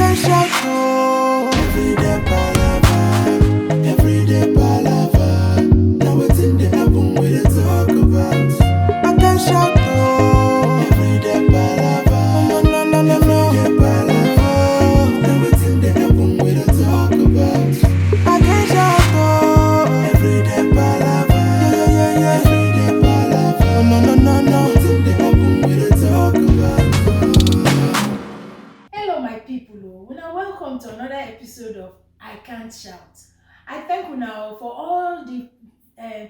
can shout oh, everyday palava, everyday palava. Now it's in the album we dey talk about. I can shout oh, everyday palava, no, everyday palava. Now it's in the album we dey talk about. I can shout oh, everyday palava, yeah, everyday palava. No. Now it's in the album we dey talk about. Hello my people, una welcome to another episode of I Can't Shout. I thank una for all the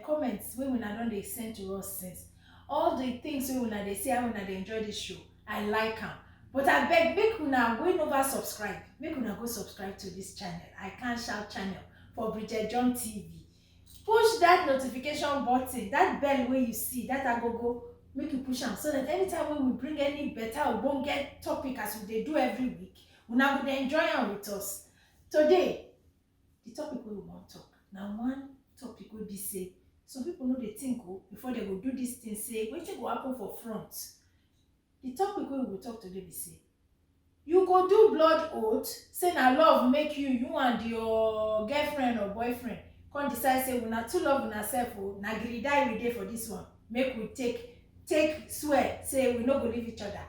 comments wey una don dey send to us since. All the things wey una dey say how una dey enjoy this show. I like am. But abeg make una wey never subscribe, make una go subscribe to this channel, I Can't Shout channel for Bridget John TV. Push that notification button, that bell wey you see, that agogo, make you push am so that anytime when we bring any better ogbonge topic as we dey do every week, una go dey enjoy am with us. Today, the topic wey we wan talk na one topic wey be say some people no dey think before they go do this thing, say wetin go happen for front. The topic wey we go talk today be say you go do blood oath, say na love make you and your girlfriend or boyfriend come decide say una too love una sef na gree die we dey for this one, make we take swear say we no go leave each other.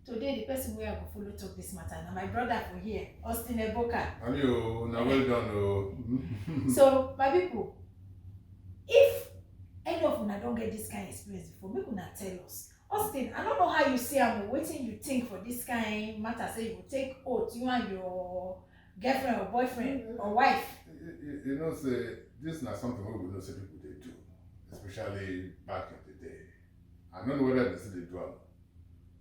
Today the person wey I go follow talk this matter na my brother for here, Austin Eboka. Hello, na well done. So my people, if any of una don get this kind of experience before, make una tell us. Austin, I don't know how you see am, wetin you think for this kind matter, say you go take oath, you and your girlfriend or boyfriend or wife. You know, say this na something wey we know say people dey do, especially back in the day. I don't know whether they still dey do am,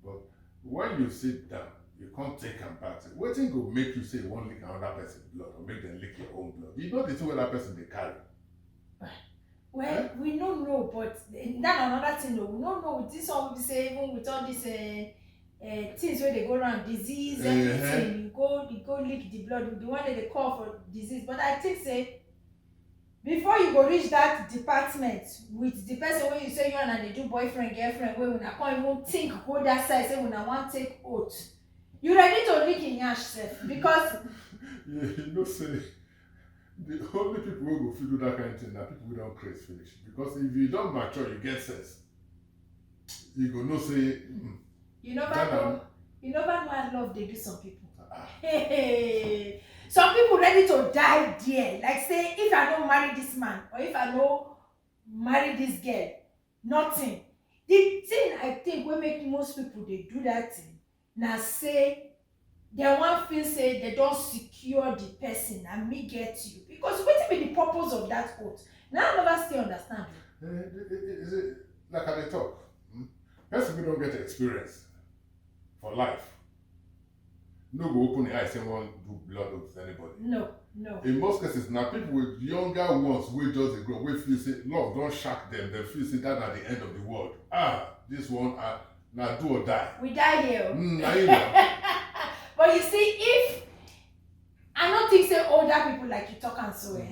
but when you sit down, you can't take am back. Wetin go make you say you wan lick another person blood or make them lick your own blood? You know the thing wey that person dey carry. Well, we don't know, but that another thing though. We don't know with this one. We say even with all these things where they go around, disease, everything, you go lick the blood, the one that they call for disease. But I think say before you go reach that department with the person where you say you and they do boyfriend, girlfriend, where una can't even think go that side, say una want take oath. You ready to lick in yash self because you know say the only people who go fit do that kind of thing are people who don't craze finish. Because if you don't mature, you get sense. You go no say. You never know how love they do some people. Hey. Some people ready to die there. Like say, if I don't marry this man or if I don't marry this girl, nothing. The thing I think will make most people they do that thing. Now say they want feel say they don't secure the person and me get you. Because what be the purpose of that oath? Now I never still understand. Is it like how they talk? Person who don't get experience for life. No go open the eyes say one do blood oath with anybody. No. In most cases, now people with younger ones wey just dey grow, wey feel say love don't shock them, they feel say that at the end of the world. This one now do or die. We die here. Now you know. But you see, if I don't think say older people like you talk and so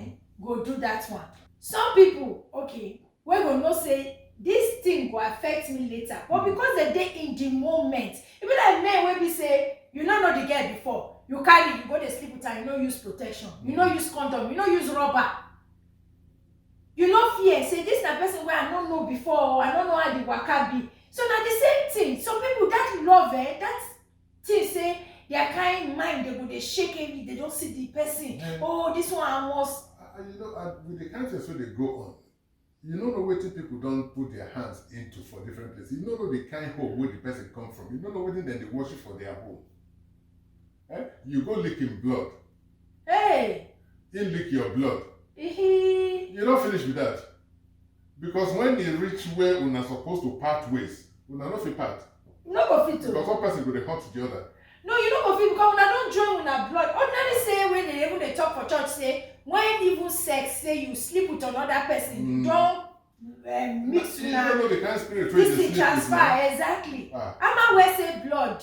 go do that one. Some people, okay, we go know say this thing will affect me later. But because they dey in the moment, even like men wey be say you no know the girl before, you carry, you go to sleep with her, you no use protection, you no use condom, you no use rubber. You no fear, say this na person where I don't know before, or I don't know how the waka be. So now the same thing. Some people that love that thing say their kind mind, they go they shake it, they don't see the person. Oh, this one I must. You know, with the kind of things they go on, you don't know where people don't put their hands into for different places. You don't know the kind home where the person come from. You don't know whether they worship for their home. You go lick him blood. Hey! He lick your blood. You don't finish with that. Because when they reach where una supposed to part ways, una not fit part. No go fit to. Because one person go dey hurt the other. No, you no go fit because una don't join una blood. Ordinarily say when they talk for church say when even sex say you sleep with another person, don't mix una. You don't know the kind of spirit wey dey sleep with. Transfer exactly. Ama where say blood.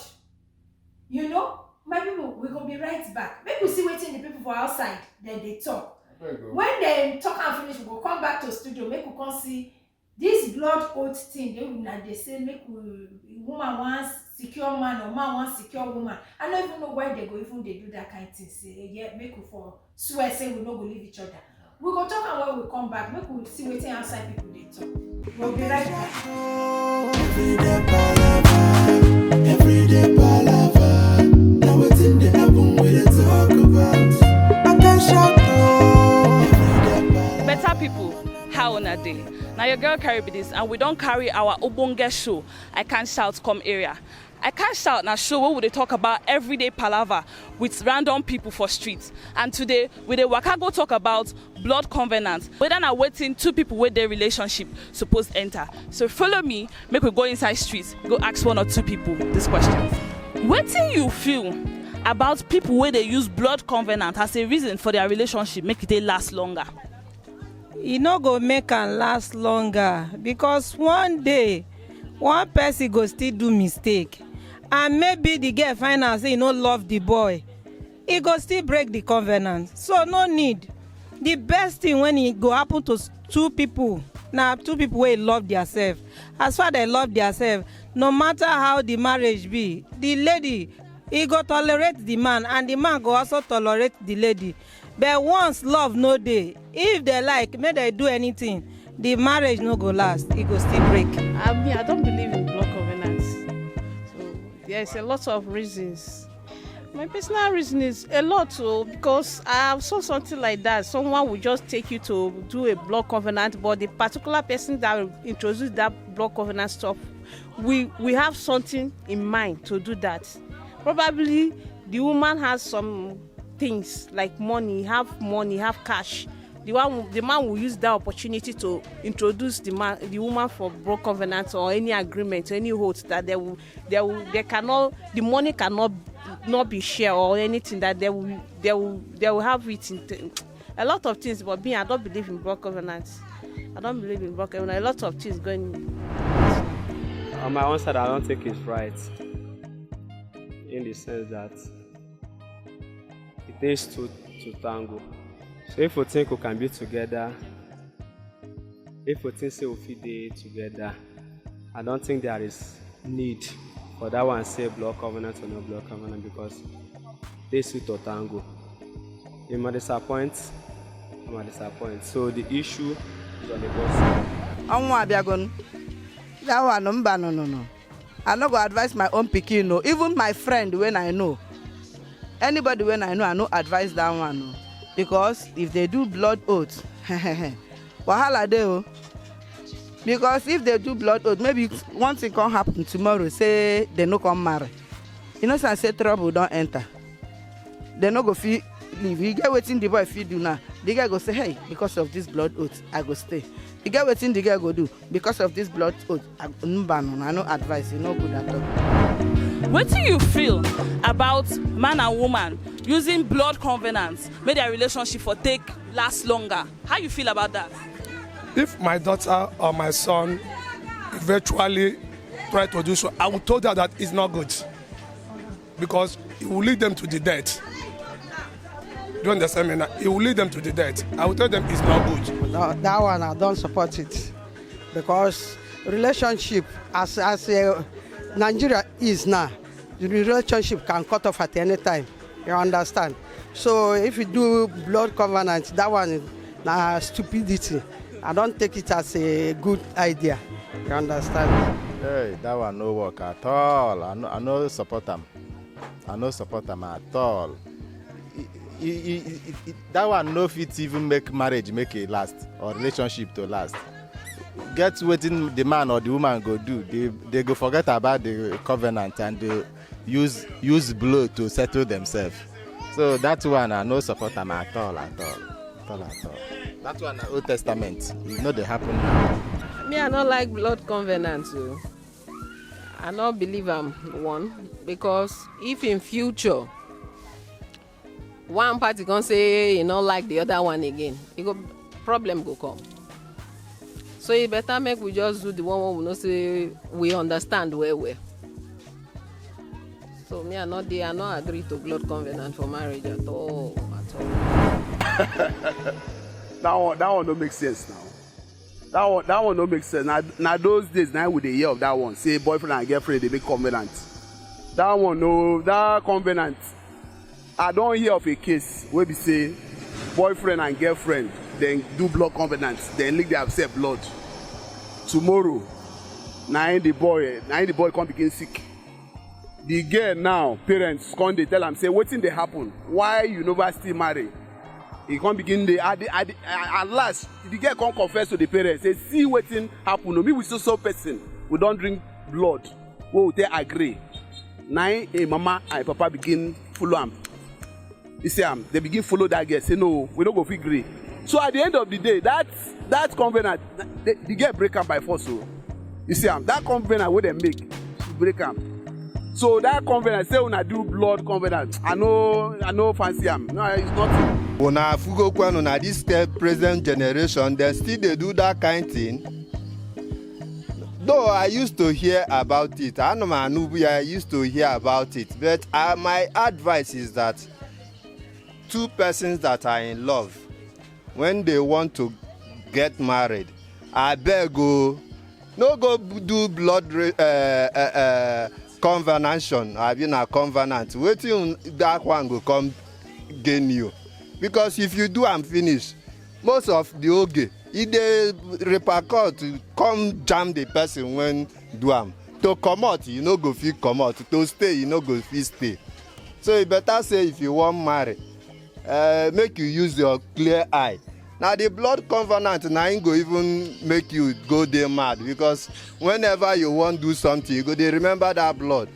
You know, my people, we gonna be right back. Make we see wetin the people for outside then they talk. When they talk and finish, we go come back to studio. Make we come see this blood oath thing. They say make we woman wants secure man or man want secure woman. I don't even know why they do that kind of thing. Say, yeah, make we for swear say we no go leave each other. We go talk, and when we come back, make we see waiting outside people they talk. We'll be right back. Everyday palaver. Now what's in the album we dey talk about? I can shout Better people, how on a day? Now your girl carry this, and we don't carry our Obonge show. I Can't Shout come area. I Can't Shout na show where we dey talk about everyday palaver with random people for streets. And today we dey waka go talk about blood covenant. Whether na waiting two people with their relationship supposed enter. So follow me, make we go inside streets, go ask one or two people these questions. Wetin you feel about people where they use blood covenant as a reason for their relationship make it dey last longer? E no go make am last longer because one day one person go still do mistake and maybe the girl find out say e no love the boy, e go still break the covenant. So no need. The best thing when e go happen to two people, na two people wey love theirself. As far they love theirself, no matter how the marriage be, the lady e go tolerate the man and the man go also tolerate the lady. But once love no dey, if they like make they do anything, the marriage no go last, e go still break. I don't believe in blood covenants. So there's a lot of reasons. My personal reason is a lot too, because I saw something like that. Someone will just take you to do a blood covenant, but the particular person that will introduce that blood covenant stuff, we have something in mind to do that. Probably the woman has some things like money, have cash. The man will use that opportunity to introduce the woman for blood covenant or any agreement, any oath that the money cannot not be shared or anything, that they will have it in a lot of things. But me, I don't believe in blood covenants. I don't believe in blood covenant. A lot of things going. On my own side, I don't think it's right, in the sense that it takes two to tango. So if we think we can be together, if we think say we fit dey together, I don't think there is need for that one say blood covenant or no blood covenant, because they suit to tango. If I disappoint, I'm a disappoint. So the issue is on the both sides. That one no. I no go advise my own pikin, no. Even my friend when I know. Anybody when I know, I no advise that one, no. Because if they do blood oath, wahala dey o. Because if they do blood oath, maybe one thing can happen tomorrow, say they no come marry. You know, say trouble don't enter. They no go feel leave. You get waiting the boy fit do now. The guy go say, hey, because of this blood oath, I go stay. You get waiting the guy go do because of this blood oath. I no advice. You no good at all. What do you feel about man and woman using blood covenants, make their relationship for take last longer? How you feel about that? If my daughter or my son eventually try to do so, I will tell her that it's not good, because it will lead them to the death. Do you understand me now? It will lead them to the death. I will tell them it's not good. No, that one I don't support it, because relationship as Nigeria is now, the relationship can cut off at any time. You understand? So if you do blood covenant, that one is stupidity. I don't take it as a good idea. You understand? Hey, that one no work at all. I no support them. I no support them at all. That one no fit even make marriage make it last or relationship to last. Get wetin the man or the woman go do. They go forget about the covenant and they use blood to settle themselves. So that one I no support them at all. That one Old Testament. It no dey happen now. Me, I don't like blood covenants. So I don't believe I'm one, because if in future one party can say you don't like the other one again, problem go come. So it better make we just do the one we know say we understand well. So me, I not agree to blood covenant for marriage at all. That one don't make sense now. That one don't make sense. Now those days now with the year of that one, say boyfriend and girlfriend they make covenant. That one, no, that covenant. I don't hear of a case where we say boyfriend and girlfriend then do blood covenants, then link themselves blood. Tomorrow, now the boy come begin sick. The girl now, parents come they tell am say wetin dey happen? Why you never still marry? He come begin dey at last the girl come confess to the parents say see wetin happen o, me with so person we don drink blood wey we take agree. Na im mama and papa begin follow am. You see am, they begin follow that girl say no, we no go fit gree. So at the end of the day, that covenant, the girl break am by force o. You see am, that covenant wey dem make, she break am. So that covenant say una do blood covenant, I no fancy am. No, it's nothing. Una fugo kwanu na this present generation, dem still dey do that kind thing. Though I used to hear about it, I used to hear about it, but my advice is that two persons that are in love, when they want to get married, abeg o, no go do blood covenant, abi na covenant. Wetin that one go come gain you? Because if you do am finish, most of the oge, e dey repercut to come jam the person when do am. To comot, you no go fit comot. To stay, you no go fit stay. So e better say if you wan marry, make you use your clear eye. Now the blood covenant na im go even make you go dey mad, because whenever you wan do something, you go dey remember that blood.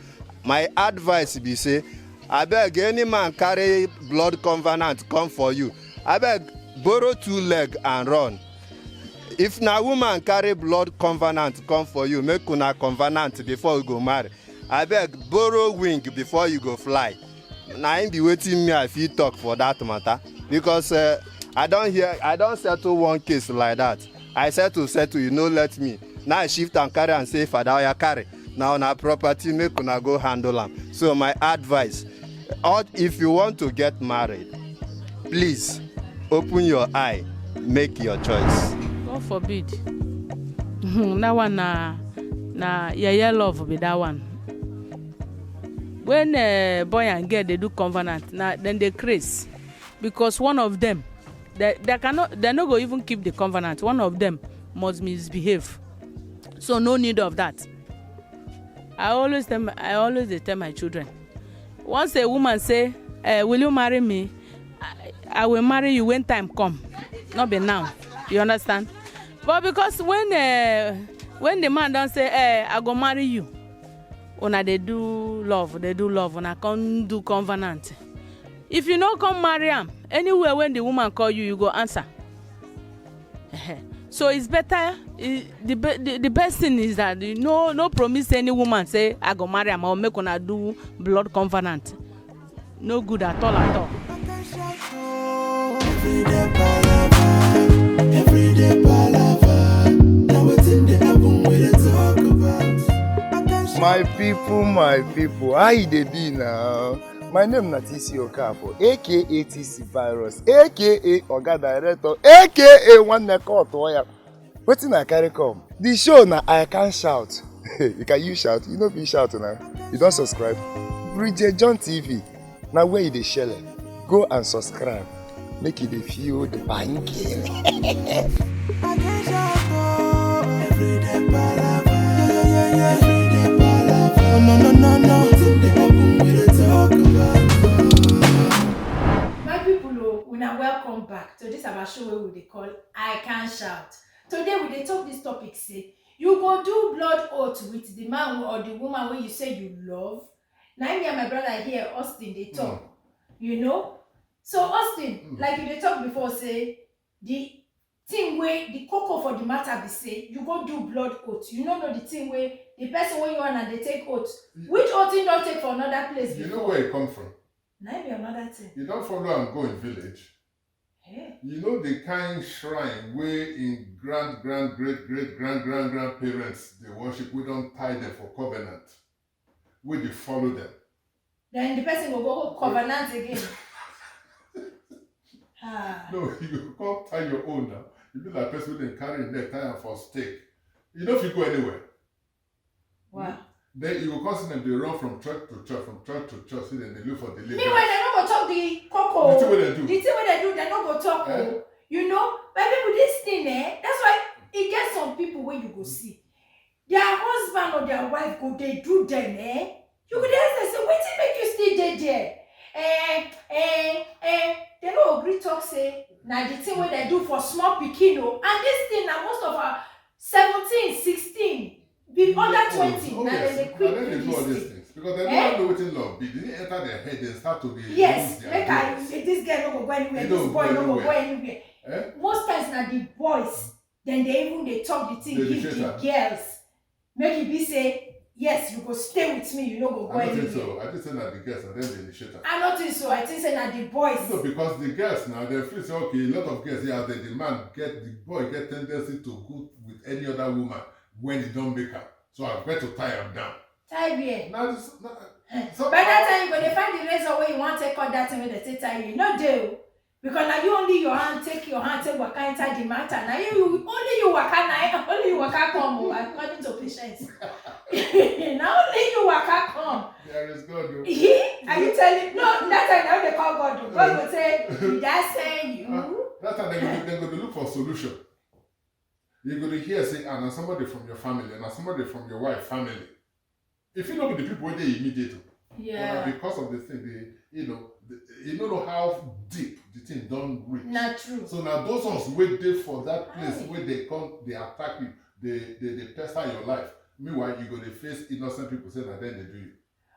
My advice be say, abeg any man carry blood covenant come for you, abeg borrow 2 leg and run. If na woman carry blood covenant come for you, make una covenant before you go marry. Abeg borrow wing before you go fly. Na im be wetin me I fit talk for that matter, because I don settle one case like that. I settle, you no let me. Now I shift and carry and say, Father, oya carry. Now na property, make una go handle am. So my advice, if you want to get married, please open your eye, make your choice. God forbid. That one na yeye love be that one. When boy and girl they do covenant, then they craze, because one of them they no go even keep the covenant. One of them must misbehave. So no need of that. I always tell my children, once a woman say, will you marry me? I will marry you when time come, not be now. You understand? But because when the man don't say, I go marry you, una they do love, una come do covenant. If you no come marry am, anywhere when the woman call you, you go answer. So it's better. The best thing is that you no promise any woman say I go marry am or make una do blood covenant. No good at all at all. Everyday palava. Now what's in the album we dey talk about? My people, how you dey be now? My name na TC Okafor, aka TC Virus, aka Oga Director, aka one neck out oya. Wetin I carry come? The show na I Can Shout. You can use shout, you know be shout now. You don't subscribe. Bridget John TV. Now where you dey share? Go and subscribe. Make you dey feel the banking. I can shout everyday palava. Yeah. Everyday palava. No. What's in the album we dey talk about? My people, we now welcome back to this our show where we dey call I Can Shout. Today we dey talk this topic say you go do blood oath with the man or the woman wey you say you love. Now me and my brother here, Austin, they talk. You know? So Austin, like you dey talk before, say the thing where the cocoa for the matter be say you go do blood oath. You know the thing where the person wey you want and they take oath. Which oath you don't take for another place before? You know where it come from? Now be another thing. You don't follow and go in village. Hey. You know the kind shrine where in great grandparents they worship, we don't tie them for covenant. We dey follow them. Then the person will go covenant again. No, you can't tie your own now. You be like person who they carry in there, tie for stake. You don't fit go anywhere. Wow. Then you will cause them, they run from church to church, so then they look for deliverance. Meanwhile, they no go talk the cocoa. The thing wey they do. The thing wey they do, they no go talk. You know, but people, this thing, that's why it gets some people where you go see. Their husband or their wife go, they do them, You go there and say, wait till make you stay there. They no agree talk say, now the thing what they do for small pikino, and this thing now most of our 17, 16, be under 20, now they quit do this thing. Because they don't know what in love be. They didn't enter their head, they start to be. Yes, this girl no go anywhere, this boy no go anywhere. Most times now the boys, then they talk the thing, give the girls. Make it be say, yes, you go stay with me, you no go anywhere. I don't think so. I just say that the girls and then the initiator. I don't think so. I think say that the boys. No, because the girls now they feel say okay, a lot of girls here there, the boy get tendency to go with any other woman when he don't make her. So I better tie him down. Tie here. Now so by that time you go to find the razor where you want to take out that thing with the say tie you. No do. Because now you only take your hand, take waka inside the matter. Now only you waka come according to patience. Now only you waka come. There is God. Are you telling? No, that time now they call God. God will say, did I say you? That time they go to look for a solution. You go to hear say, and somebody from your family, and somebody from your wife family. If you know the people they immediate, because of the thing, you don't know how deep the thing don't reach. Not true. So now those ones wait there for that place where they come, they attack you, they pester your life. Meanwhile, you go to face innocent people say that then they do you.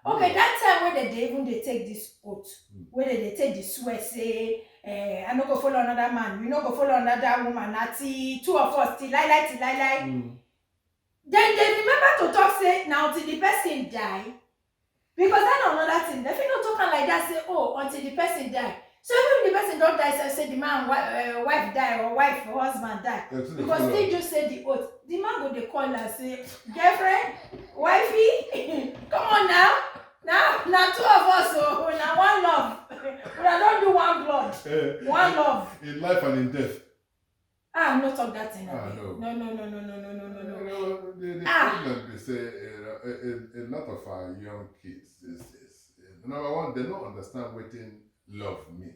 Okay, that time when they take this oath, where they take the swear, say, I no go follow another man, you no go follow another woman, nati, two of us, till lie. Then they remember to talk, say, now till the person die. Because that's another thing. If you don't talk like that, say, oh, until the person die. So even if the person don't die, say the man wife die or wife or husband die. Because they just say the oath. The man go they call and say, girlfriend, wifey, come on now. Now two of us, so now one love. We don't do one blood. One love. In life and in death. I'm not talk that thing. No. No. The problem they say a lot of our young kids is number one, they don't understand what love mean.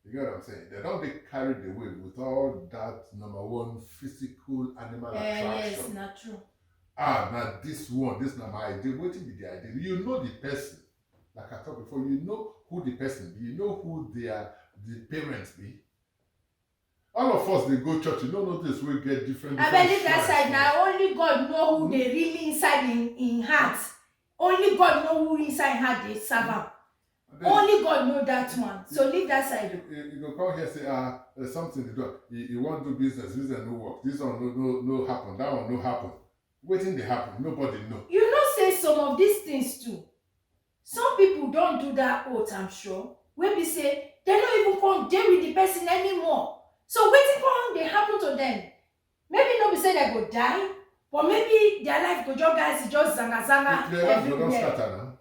You get what I'm saying? They don't get carried away with all that number one physical animal attraction. Yes, not true. Now this now my idea. What be the idea? You know the person. Like I talked before, you know who the person be, you know who the parents be. All of us, they go church, you don't know this, we get different I believe that side now, only God know who they really inside in heart. Only God know who inside heart they serve. Only God know that one. So leave that side. You go come here say, there's something to do. You want to do business no work. This one no happen, that one no happen. Waiting they happen, nobody know. You know say some of these things too. Some people don't do that oath, I'm sure. When we say, they don't even come deal with the person anymore. So waiting for they happen to them. Maybe nobody say they go die, but maybe their life go just zanga. Their life go don't scatter now.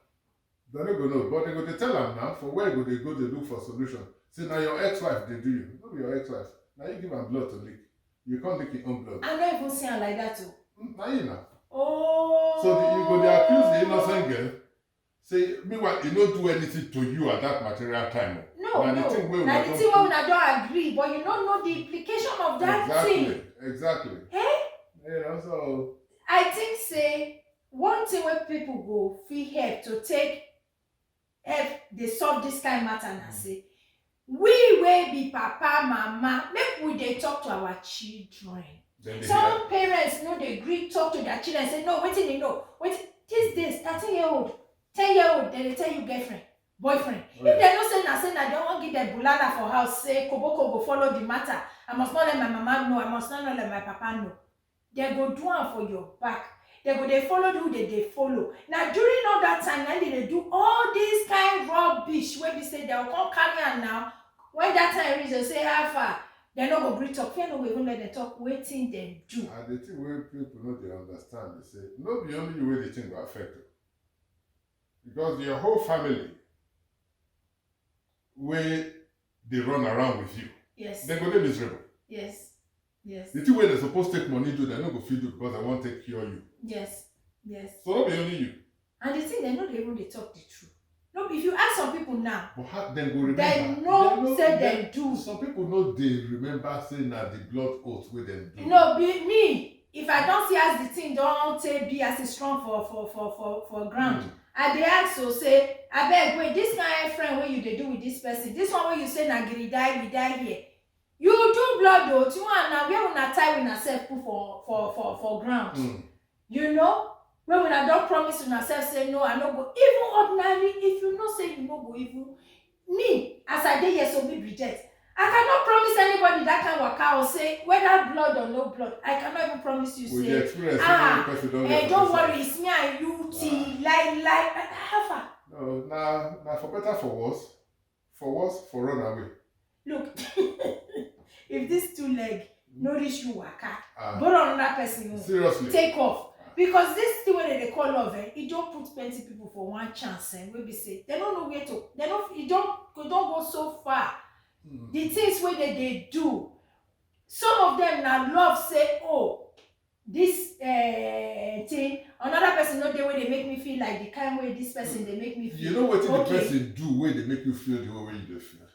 They don't go know, but they go to tell them now, for where go they look for solution. Say now your ex-wife they do you. Not your ex-wife. Now you give them blood to lick. You can't lick your own blood. I don't even see her like that too. Now you know. Oh. So you go they accuse the innocent girl. Say, meanwhile, you don't do anything to you at that material time. No. Now the thing where we don't agree, but you don't know the implication of that thing. Exactly. You know, so I think say one thing where people go feel help to take help they solve this kind of matter and say, we will be papa, mama, make we they talk to our children. Some parents know they agree talk to their children and say, no, wait till they know. Wait, these days, 13-year-old, 10-year-old, then they tell you girlfriend, boyfriend. If they don't say that, they don't want to give them bulala for house, say Koboko go follow the matter. I must not let my mama know, I must not let my papa know. They go do it for your back. They follow who they follow. Now during all that time, then they do all this kind of rubbish where we say they'll come carry on now. When that time reaches, they say how far. They no go greet talk. Fear no go even let them talk. Waiting them do. And the thing where people know they understand, they say, not the only way the thing will affect you. Because your whole family, where they run around with you, yes, they go be miserable. Yes. The thing where they're supposed to take money do, they not go feed you because they want to cure you. Yes. Yes. So not be only you. And the thing, they know they even they talk the truth. No, if you ask some people now, but how them go remember? They know say they do. Some people know they remember saying that the blood oath with them do. No, be me. If I don't see as the thing don't say be as strong for ground. I dey ask so say, I beg wait, this kind of friend what you dey do with this person, this one where you say na we die here. You do blood oath, you want now where una tie una self put for ground. You know? When I don't promise to myself, say no, I no go. Even ordinary, if you know say you no go, even me, as I did yes, so be Bridget. I cannot promise anybody that can work out or say whether blood or no blood. I cannot even promise you say, don't worry, it's me and you, like, how far? No, now for better, for worse, for run away. Look, if this two leg no reach you waka, but on another person, seriously, take off. Because this thing where they call love, it don't put plenty people for one chance, and we be say they don't know where to. They don't. It don't go so far. The things where they do, some of them now love say, oh, this thing. Another person know the way they make me feel like the kind way this person they make me feel. You know what the person do where they make you feel the way you feel.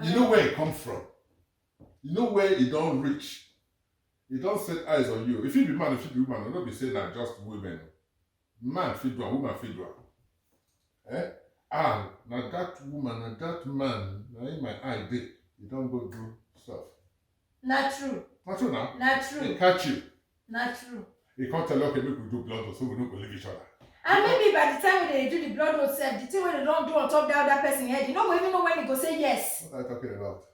You know where it come from. You know where it don't reach. It don't set eyes on you. If you be man, if you be woman, don't be saying that just women. Man feed one, woman feed one. Now that woman and that man, now in my eye, you don't go do stuff. Not true. Not true now. Not true. They catch you. Not true. You can't tell okay, make we do blood so we don't believe each other. And maybe by the time when they do the blood oath self, the thing when they don't do on top the other person's head, you don't even know when they go say yes. What are you talking about?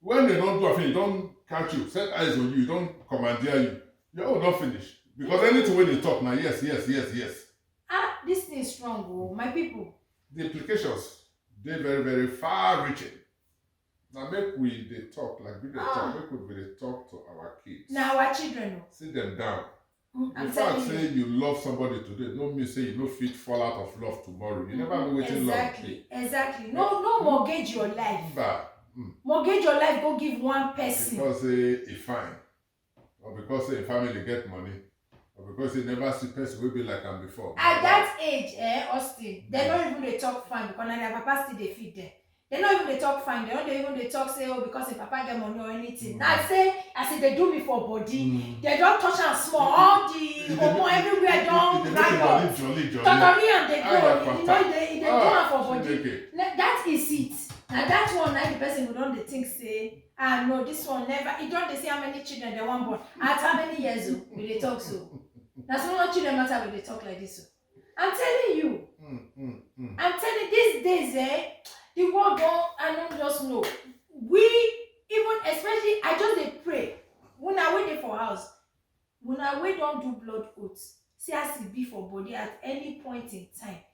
When they don't do a thing, you don't catch you, set eyes on you, don't commandeer you. Your own don't finish. Because anything when they talk now, yes. This thing is strong, oh, my people. The implications, they're very, very far reaching. Now make they talk like we talk, make we talk to our kids. Now our children. Sit them down. In fact, say you love somebody today, no mean say you no fit fall out of love tomorrow. You never know what love be. Exactly. No mortgage your life. Mortgage your life, go give one person. Because he fine. Or because a family get money. Or because he never see person will be like him before. At that age, Austin, they don't even they talk fine because their papa still they feed them. They don't even they talk fine. They don't even they talk say oh because the papa get money or anything. Now I say as if they do before body, they don't touch and small. All the hormone everywhere don't grind up. Totally and they go. You know they go for body. That is it. Now that one, now the person who don't they think say, no, this one never. It don't they say how many children they want born. At how many years will they talk so? That's not children matter when they talk like this. So. I'm telling you. I'm telling these days, the world I don't just know. We even especially I just they pray. When I wait there for house, when I wait don't do blood oaths. See as it be for body at any point in time.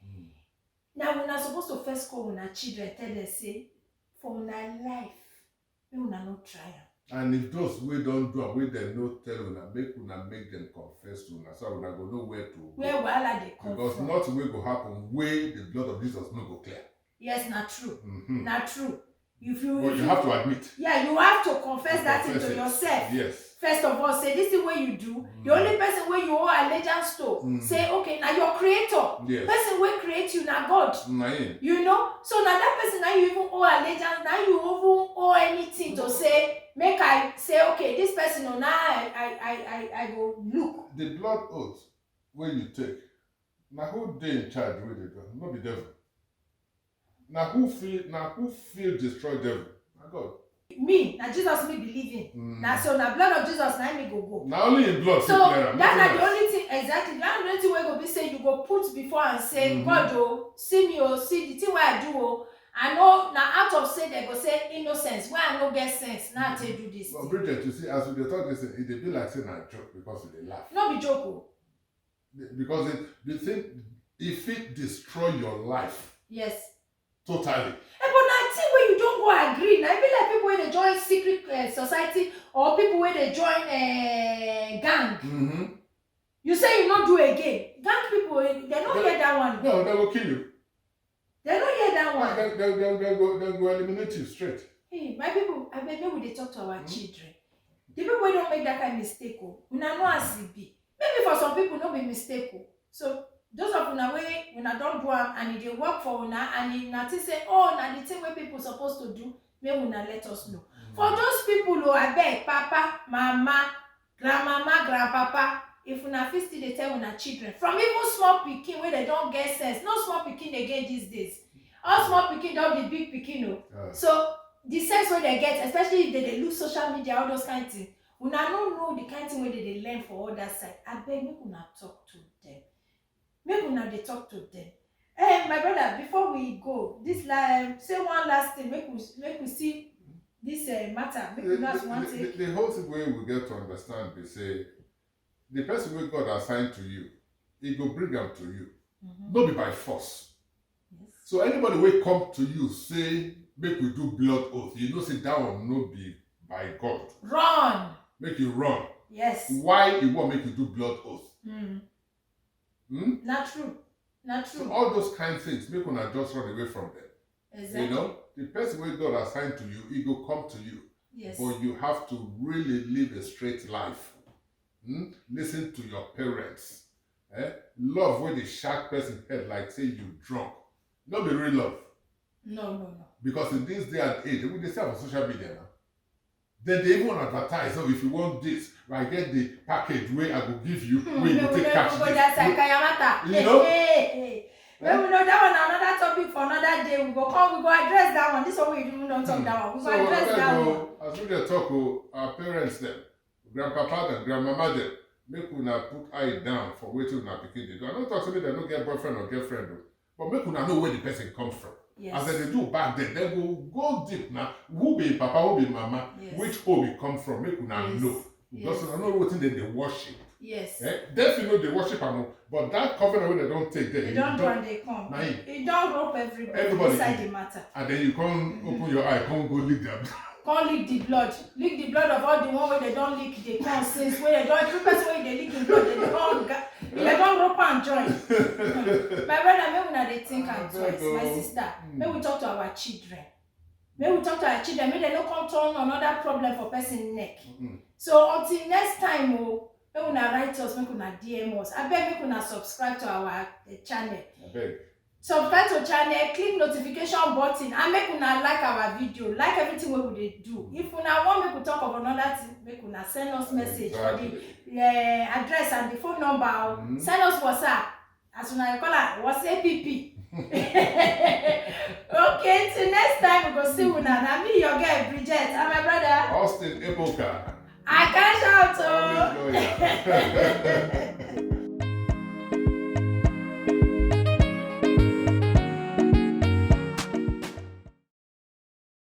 Now when I supposed to first call when our children tell them say, for my life, we will not try. And if those we don't do it, we then no tell make them confess to us, so we go know where to go. Where they come because from. nothing will go happen where the blood of Jesus no go clear. Yes, not true. Not true. But you have to admit. Yeah, you have to confess that into yourself. Yes. First of all, say this is what you do. The only person where you owe allegiance to. Say, okay, now your creator. Yes. Person will create you, now God. You know? So now that person, now you even owe allegiance, now you even owe anything to say, make I say, okay, this person, now I go look. The blood oath, when you take, now who they in charge with it? Not the devil. Now who feel destroy devil? Now God. Me, now Jesus me believing. Now so now blood of Jesus now me go. Now only in blood. So that's the only thing exactly. That's the only thing we go be say you go put before and say, God oh, see me oh, see the thing where I do oh. I know now out of say they go say innocence. Where I no get sense. Now I do this. But Bridget, you see, as we talk this, it be like saying a joke because they laugh. No be joke oh. Because the thing, if it destroy your life. Yes. Totally. But now thing where you don't go agree. Now it be like people where they join secret society or people where they join gang. You say you not do again. Gang people, they don't hear that one. No, they will kill you. They don't hear that one. They'll go eliminate you straight. Hey, my people, I bet maybe they talk to our children. The people who don't make that kind of mistake, we know as it be. maybe for some people no be mistake o. So those of una wey una don do am and e dey work for una and una think say oh na the thing wey people suppose to do, make una let us know. For those people o, abeg papa, mama, grandmama, grandpapa, if una fit still dey tell una children, from even small pikin wey dey don get sense, no small pikin again these days. All small pikin don be big pikin o. So the sense wey dey get, especially if they dey look social media, all those kind thing, una no know the kind thing wey they dey learn for other side. Abeg make una talk to them. Make una dey talk to them. Hey, my brother, before we go, this say one last thing, make we see this matter. Make we know as one thing. The whole thing wey we get to understand be say the person wey God assign to you, he go bring am to you. No be by force. Yes. So anybody wey come to you say make we do blood oath, you know say that one no be by God. Run. Make you run. Yes. Why he want make you do blood oath? Not true. Not true. So all those kind of things, make una just run away from them. Exactly. You know, the person wey God assigned to you, he go come to you. Yes. But you have to really live a straight life. Listen to your parents. Love when they shark person head like say you drunk. No be real love. No. Because in this day and age, they say on social media now. Then they even advertise, oh, if you want this, I get the package where I will give you, where you will take cash. You know? Hey. When we know that one, another topic for another day. We go address that one. This one we even don't talk that one. We go address that one. As we dey talk, our parents them, grandpapa them, grandmama them, make una put eye down for wetin una pikin dey do. I don't talk to me they don't get boyfriend or girlfriend, but make una know where the person comes from. Yes. As they do back then, they go deep now. Who be papa, who be mama, which home he come from, make una know. Because una know wetin they worship. Yes. Definitely they worship am, but that covenant when they don't take them, they don't do and they come. It don't rope everybody inside the matter. And then you can't open your eye, can't go lick them. Can't lick the blood. Lick the blood of all the one where they don't lick the come since where they don't every person where they lick the blood, they don't rope and join. My brother, maybe we not they think and twice. My sister, maybe we talk to our children. Maybe we talk to our children, maybe they don't come turn another problem for person neck. So until next time, make una write us, make una DM us. I beg make una subscribe to our channel. I beg. Subscribe to channel, click notification button, and make una like our video, like everything we will do. If una want make we talk of another thing, make una send us message for the address and the phone number. Send us WhatsApp. As una call it WhatsApp PP. Okay, till next time we go see una. Na me your girl Bridget and my brother Austin Ebuka. I can shout.